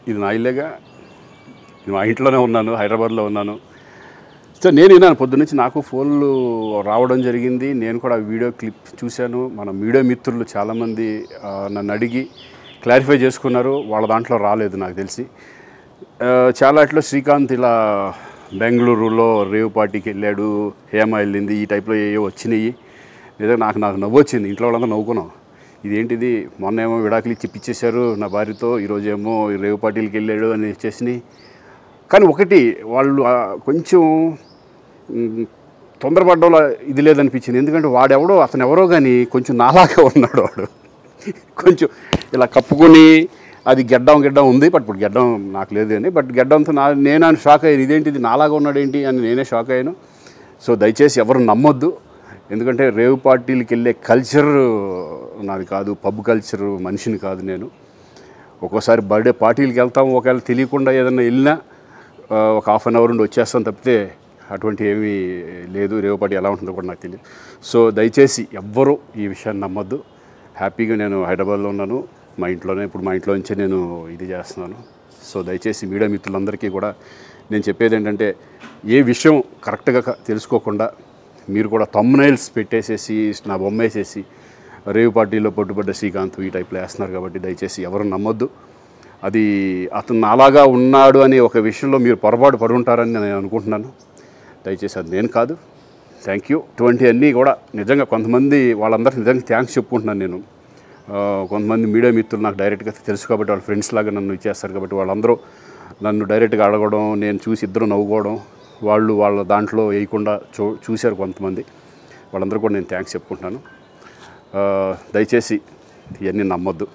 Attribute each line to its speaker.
Speaker 1: ఇది నా ఇల్లేగా, మా ఇంట్లోనే ఉన్నాను, హైదరాబాద్లో ఉన్నాను. సో నేను విన్నాను పొద్దున్నుంచి, నాకు ఫోన్లు రావడం జరిగింది. నేను కూడా వీడియో క్లిప్ చూశాను. మన మీడియా మిత్రులు చాలామంది నన్ను అడిగి క్లారిఫై చేసుకున్నారు. వాళ్ళ దాంట్లో రాలేదు నాకు తెలిసి. చాలా ఇట్లా శ్రీకాంత్ ఇలా బెంగళూరులో రేవ్ పార్టీకి వెళ్ళాడు, హేమ వెళ్ళింది, ఈ టైప్లో ఏవో వచ్చినాయి. నిజంగా నాకు నవ్వు వచ్చింది. ఇంట్లో వాళ్ళందరూ నవ్వుకున్నాం. ఇదేంటిది, మొన్న ఏమో విడాకులు ఇచ్చి పిచ్చేశారు నా భార్యతో, ఈరోజేమో రేవ్ పార్టీలకి వెళ్ళాడు అని వచ్చేసినాయి. కానీ ఒకటి వాళ్ళు కొంచెం తొందరపడ్డంలో ఇది లేదనిపించింది. ఎందుకంటే వాడెవడో, అతను ఎవరో కానీ కొంచెం నాలాగా ఉన్నాడు. వాడు కొంచెం ఇలా కప్పుకొని, అది గెడ్డం ఉంది, బట్ ఇప్పుడు గెడ్డం నాకు లేదు అని, బట్ గెడ్డంతో నేను షాక్ అయ్యాను. ఇదేంటిది నాలాగా ఉన్నాడు ఏంటి అని నేనే షాక్ అయ్యాను. సో దయచేసి ఎవరు నమ్మొద్దు. ఎందుకంటే రేవ్ పార్టీలకి వెళ్ళే కల్చర్ నాది కాదు, పబ్ కల్చర్ మనిషిని కాదు నేను. ఒక్కోసారి బర్త్డే పార్టీలకి వెళ్తాము, ఒకవేళ తెలియకుండా ఏదైనా వెళ్ళినా ఒక హాఫ్ అన్ అవర్ నుండి వచ్చేస్తాం తప్పితే అటువంటి ఏమీ లేదు. రేవ్ పార్టీ ఎలా ఉంటుందో కూడా నాకు తెలియదు. సో దయచేసి ఎవ్వరూ ఈ విషయాన్ని నమ్మొద్దు. హ్యాపీగా నేను హైదరాబాద్లో ఉన్నాను, మా ఇంట్లోనే. ఇప్పుడు మా ఇంట్లో నుంచే నేను ఇది చేస్తున్నాను. సో దయచేసి మీడియా మిత్రులందరికీ కూడా నేను చెప్పేది ఏంటంటే, ఏ విషయం కరెక్ట్గా తెలుసుకోకుండా మీరు కూడా థంబ్నైల్స్ పెట్టేసేసి నా బొమ్మ వేసేసి రేవ్ పార్టీలో పట్టుబడ్డ శ్రీకాంత్ ఈ టైప్లో వేస్తున్నారు. కాబట్టి దయచేసి ఎవరు నమ్మొద్దు. అది అతను అలాగా ఉన్నాడు అనే ఒక విషయంలో మీరు పొరపాటు పడి ఉంటారని నేను అనుకుంటున్నాను. దయచేసి అది నేను కాదు. Thank you. ఇటువంటివన్నీ కూడా నిజంగా కొంతమంది వాళ్ళందరికీ నిజంగా థ్యాంక్స్ చెప్పుకుంటున్నాను నేను. కొంతమంది మీడియా మిత్రులు నాకు డైరెక్ట్గా తెలుసు కాబట్టి, వాళ్ళ ఫ్రెండ్స్ లాగా నన్ను ఇచ్చేస్తారు కాబట్టి, వాళ్ళందరూ నన్ను డైరెక్ట్గా అడగడం, నేను చూసి ఇద్దరు నవ్వుకోవడం, వాళ్ళు వాళ్ళ దాంట్లో వేయకుండా చూశారు కొంతమంది. వాళ్ళందరూ కూడా నేను థ్యాంక్స్ చెప్పుకుంటున్నాను. దయచేసి ఇవన్నీ నమ్మొద్దు.